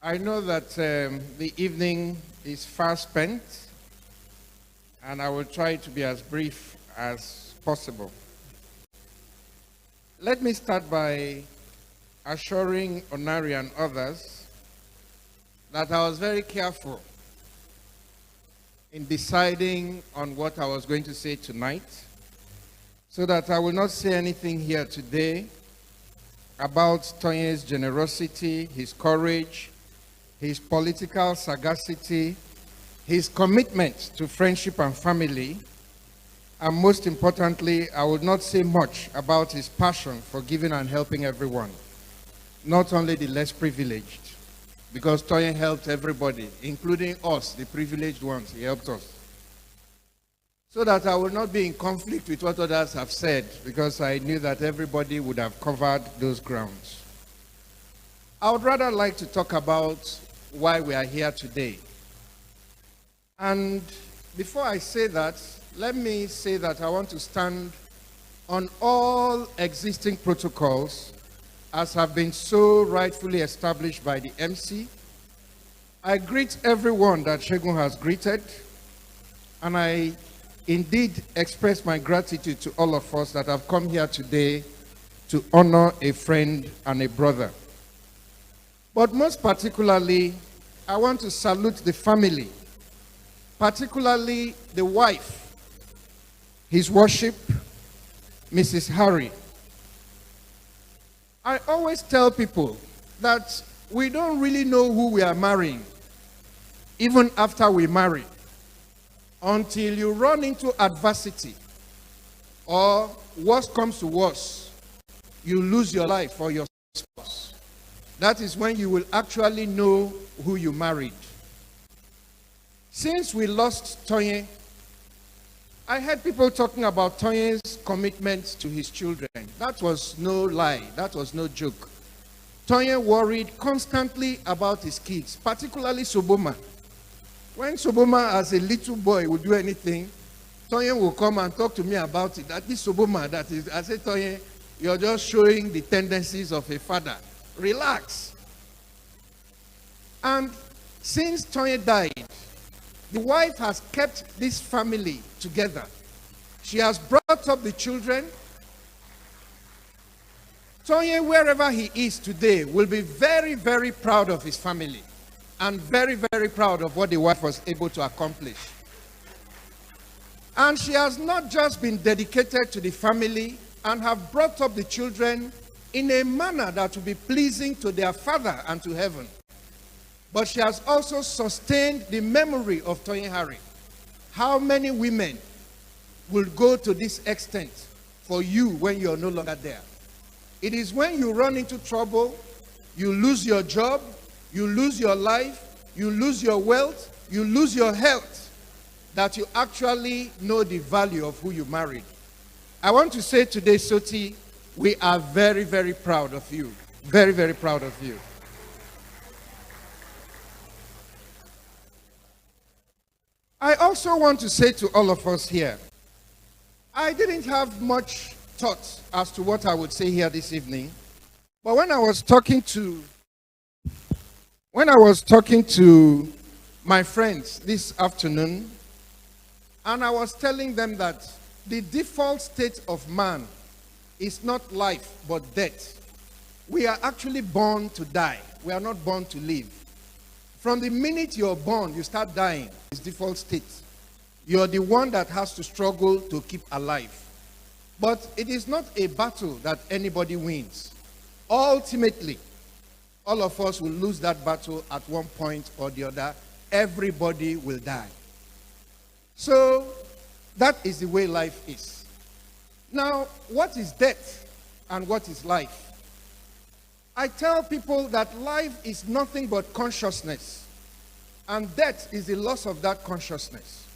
I know that the evening is fast spent, and I will try to be as brief as possible. Let me start by assuring Onari and others that I was very careful in deciding on what I was going to say tonight, so that I will not say anything here today about Tonye's generosity, his courage, his political sagacity, his commitment to friendship and family, and most importantly, I would not say much about his passion for giving and helping everyone, not only the less privileged, because Tonye helped everybody, including us, the privileged ones. He helped us. So that I will not be in conflict with what others have said, because I knew that everybody would have covered those grounds. I would rather like to talk about why we are here today. And before I say that, let me say that I want to stand on all existing protocols as have been so rightfully established by the MC. I greet everyone that Segun has greeted, and I indeed express my gratitude to all of us that have come here today to honor a friend and a brother. But most particularly, I want to salute the family, particularly the wife, His Worship, Mrs. Harry. I always tell people that we don't really know who we are marrying, even after we marry, until you run into adversity, or worse comes to worse, you lose your life or your spouse. That is when you will actually know who you married. Since we lost Tonye, I heard people talking about Tonye's commitment to his children. That was no lie. That was no joke. Tonye worried constantly about his kids, particularly Soboma. When Soboma, as a little boy, would do anything, Tonye will come and talk to me about it. That is Soboma. That is, I say, Tonye, you're just showing the tendencies of a father. Relax. And since Tonye died, the wife has kept this family together. She has brought up the children. Tonye, wherever he is today, will be very, very proud of his family and very, very proud of what the wife was able to accomplish. And she has not just been dedicated to the family and have brought up the children in a manner that will be pleasing to their father and to heaven, but she has also sustained the memory of Tonye Harry. How many women will go to this extent for you when you are no longer there? It is when you run into trouble, you lose your job, you lose your life, you lose your wealth, you lose your health, that you actually know the value of who you married. I want to say today, Soti, we are very, very proud of you. Very, very proud of you. I also want to say to all of us here, I didn't have much thought as to what I would say here this evening, but when I was talking to my friends this afternoon, and I was telling them that the default state of man is not life but death. We are actually born to die. We are not born to live. From the minute you're born, you start dying. It's default state. You're the one that has to struggle to keep alive. But it is not a battle that anybody wins. Ultimately, all of us will lose that battle at one point or the other. Everybody will die. So that is the way life is. Now, what is death and what is life? I tell people that life is nothing but consciousness, and death is the loss of that consciousness.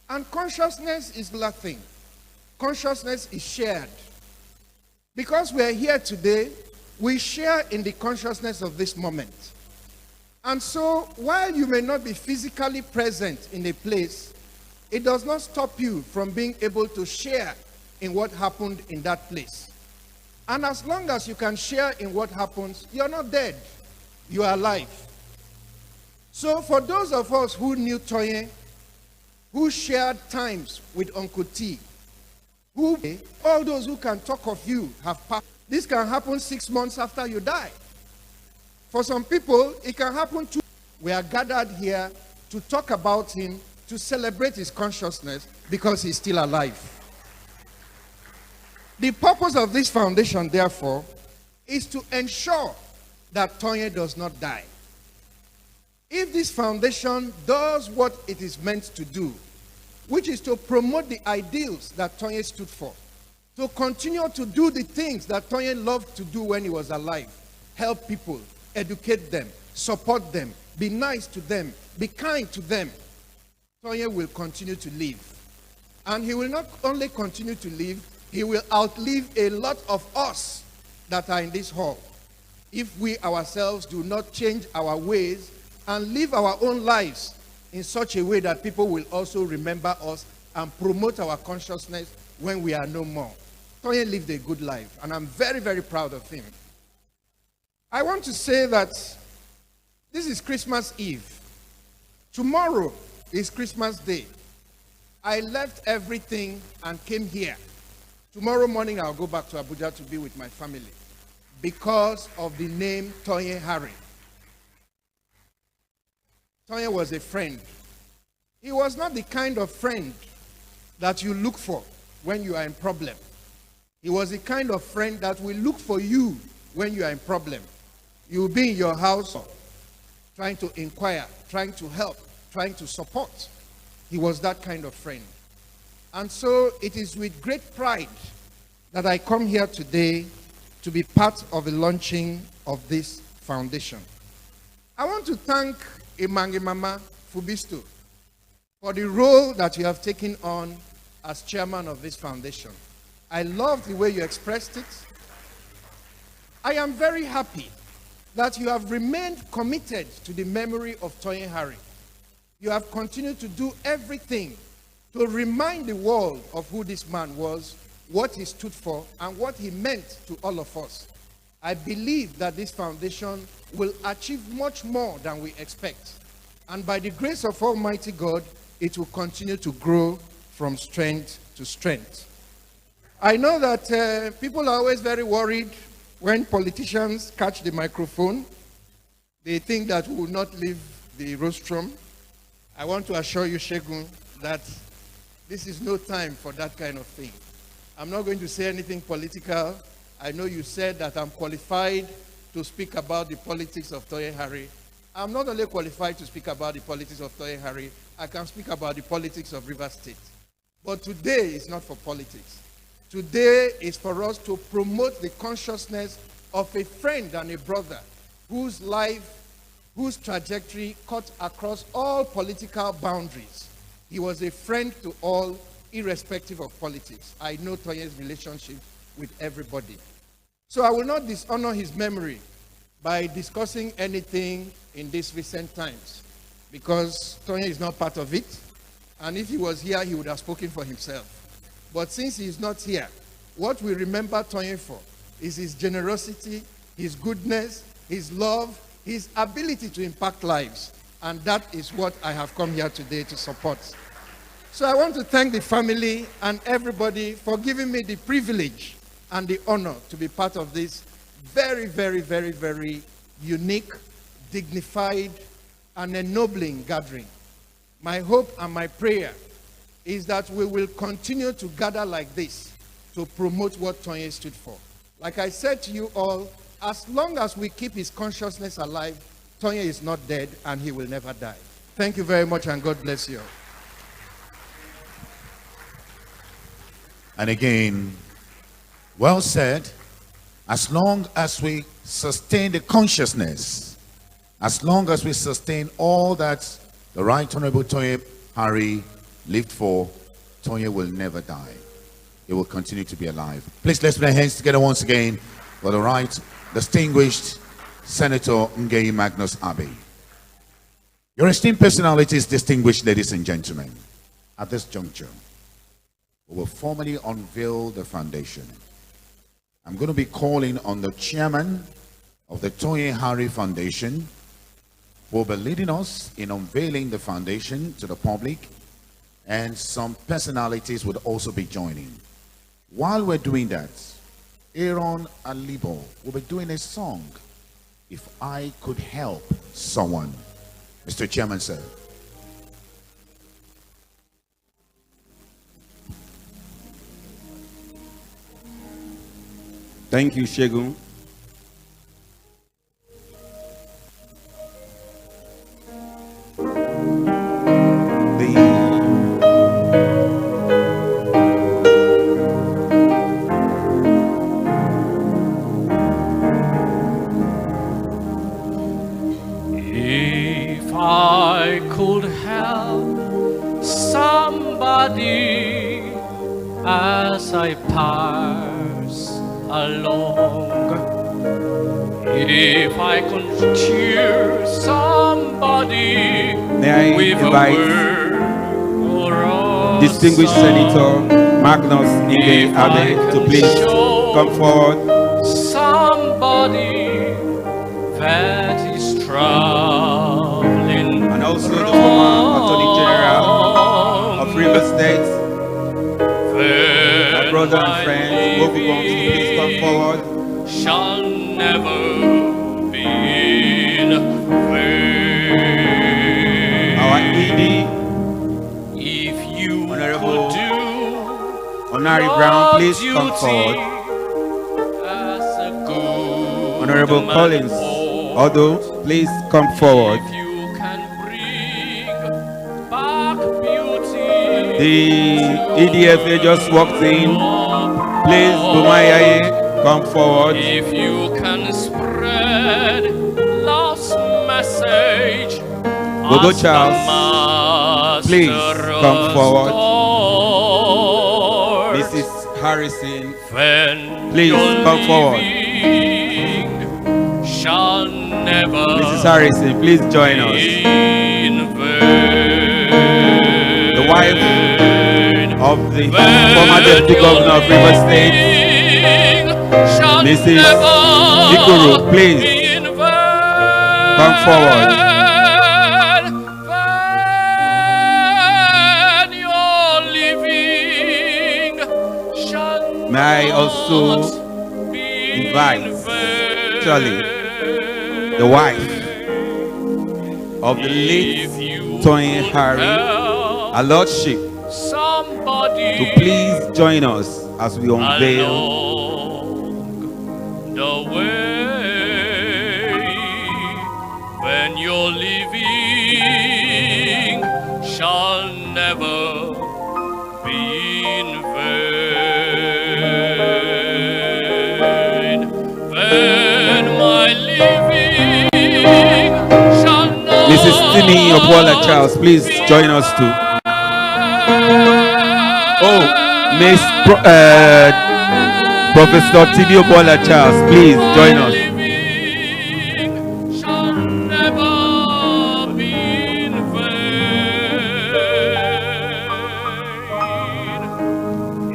And consciousness is nothing. Consciousness is shared. Because we are here today, we share in the consciousness of this moment. And so, while you may not be physically present in a place, it does not stop you from being able to share in what happened in that place. And as long as you can share in what happens, you're not dead. You are alive. So for those of us who knew Tonye, who shared times with Uncle T, all those who can talk of you have passed. This can happen 6 months after you die. For some people, it can happen too. We are gathered here to talk about him, to celebrate his consciousness because he's still alive. The purpose of this foundation, therefore, is to ensure that Tonye does not die. If this foundation does what it is meant to do, which is to promote the ideals that Tonye stood for, to continue to do the things that Tonye loved to do when he was alive, help people, educate them, support them, be nice to them, be kind to them, Tonye will continue to live. And he will not only continue to live, he will outlive a lot of us that are in this hall, if we ourselves do not change our ways and live our own lives in such a way that people will also remember us and promote our consciousness when we are no more. Tonye lived a good life, and I'm very, very proud of him. I want to say that this is Christmas Eve. Tomorrow is Christmas Day. I left everything and came here. Tomorrow morning I'll go back to Abuja to be with my family because of the name Tonye Harry. Tonye was a friend. He was not the kind of friend that you look for when you are in problem. He was the kind of friend that will look for you when you are in problem. You will be in your house trying to inquire, trying to help, trying to support. He was that kind of friend. And so it is with great pride that I come here today to be part of the launching of this foundation. I want to thank Imangi Mama Fubisto for the role that you have taken on as chairman of this foundation. I love the way you expressed it. I am very happy that you have remained committed to the memory of Tonye Harry. You have continued to do everything to remind the world of who this man was, what he stood for, and what he meant to all of us. I believe that this foundation will achieve much more than we expect. And by the grace of Almighty God, it will continue to grow from strength to strength. I know that people are always very worried when politicians catch the microphone. They think that we will not leave the rostrum. I want to assure you, Shegun, that this is no time for that kind of thing. I'm not going to say anything political. I know you said that I'm qualified to speak about the politics of Tonye Harry. I'm not only qualified to speak about the politics of Tonye Harry, I can speak about the politics of Rivers State. But today is not for politics. Today is for us to promote the consciousness of a friend and a brother whose life, whose trajectory cut across all political boundaries. He was a friend to all, irrespective of politics. I know Tonye's relationship with everybody. So I will not dishonor his memory by discussing anything in these recent times, because Tonye is not part of it, and if he was here, he would have spoken for himself. But since he is not here, what we remember Tonye for is his generosity, his goodness, his love, his ability to impact lives, and that is what I have come here today to support. So I want to thank the family and everybody for giving me the privilege and the honor to be part of this very, very, very, very unique, dignified, and ennobling gathering. My hope and my prayer is that we will continue to gather like this to promote what Tonye stood for. Like I said to you all, as long as we keep his consciousness alive, Tonye is not dead and he will never die. Thank you very much and God bless you. And again, well said. As long as we sustain the consciousness, as long as we sustain all that the Right Honorable Tonye Harry lived for, Tonye will never die. He will continue to be alive. Please let's put our hands together once again for the Right Distinguished Senator Ngei Magnus Abbey. Your esteemed personalities, distinguished ladies and gentlemen, at this juncture, we will formally unveil the foundation. I'm going to be calling on the chairman of the Tonye Foundation, who will be leading us in unveiling the foundation to the public, and some personalities would also be joining. While we're doing that, Aaron Alibo will be doing a song, If I Could Help Someone. Mr. Chairman, sir. Thank you, Shegun. If I could help somebody as I pass along, if I could cheer somebody May I with invite a word or a Distinguished song, Senator Magnus Inge if Abe I to can please show come forward. somebody that is traveling, And also the former Attorney General of Rivers State, my brother and friend, Bogu Bonsu, please come forward. shall never be in vain. Our ED, If you Honorable could do Honari Brown, please come forward. as a good Honorable man Collins ought. Odo, please come forward. If you can bring back beauty, The EDFA just walked in. Please, Bumayaye, come forward. if you can spread love's message, Gogo as the Charles, please master come forward. restored, Mrs. Harrison, when please your come forward. living shall never Mrs. Harrison, please join us. be in vain. The wife of the former Deputy Governor of Rivers State, Mrs. Ikuru, please come forward. May I also invite Charlie, the wife of the late Tonye Harry, our Lordship, to please join us as we unveil along the way. When your living shall never be in vain. When my living shall not Mrs. Tini Opola Charles, please join us too. Oh, Miss Professor Tini Opola Charles, please join us. shall never be in vain.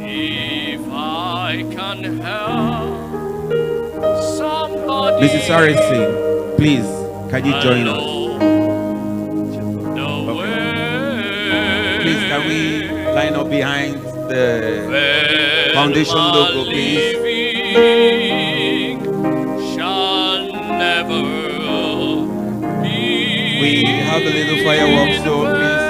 If I can help somebody, Mrs. Harrison, please, can you join us? Please, can we line up behind the foundation logo, please? Shall never be. We have a little fireworks, so please.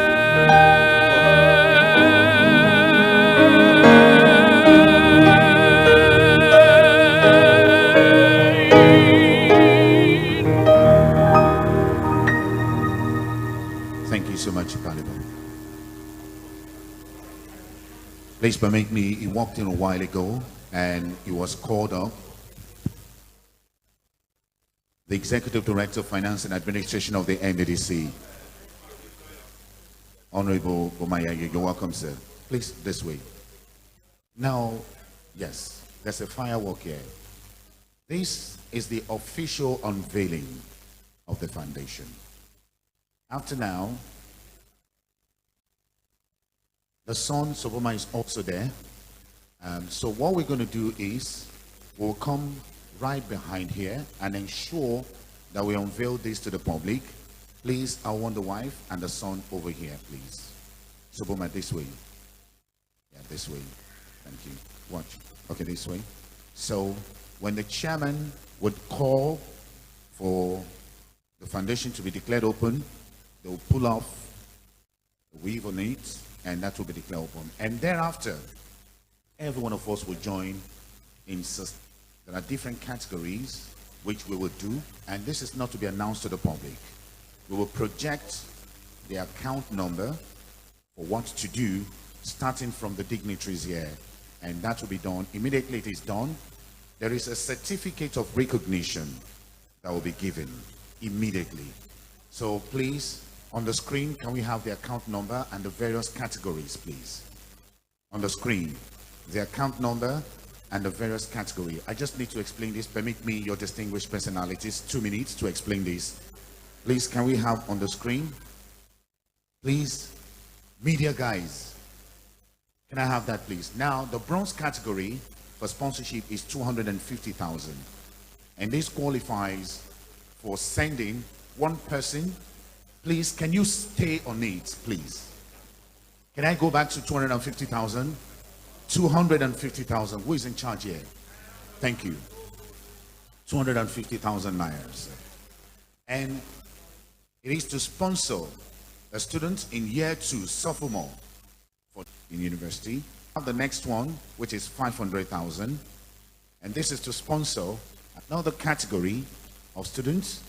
Thank you so much, Caliber. Please permit me, he walked in a while ago and he was called up. The Executive Director of Finance and Administration of the NDDC. Honorable Gomaya, you're welcome, sir. Please, this way. Now, yes, there's a firework here. This is the official unveiling of the foundation. After now, the son, Soboma, is also there. So what we're going to do is we'll come right behind here and ensure that we unveil this to the public. Please, I want the wife and the son over here, please. Suboma, this way. Yeah, this way. Thank you. Watch. Okay, this way. So, when the chairman would call for the foundation to be declared open, they will pull off the weave on it, and that will be declared open. And thereafter, every one of us will join in. There are different categories which we will do, and this is not to be announced to the public. We will project the account number for what to do, starting from the dignitaries here, and that will be done. Immediately it is done, there is a certificate of recognition that will be given immediately. So please, on the screen, can we have the account number and the various categories, please? On the screen, the account number and the various category. I just need to explain this. Permit me, your distinguished personalities, 2 minutes to explain this. Please, can we have on the screen? Please, media guys, can I have that, please? Now, the bronze category for sponsorship is 250,000, and this qualifies for sending one person. Please, can you stay on it, please? Can I go back to 250,000? 250,000. Who is in charge here? Thank you. 250,000 naira. And it is to sponsor a student in year 2, sophomore, in university. The next one, which is 500,000, and this is to sponsor another category of students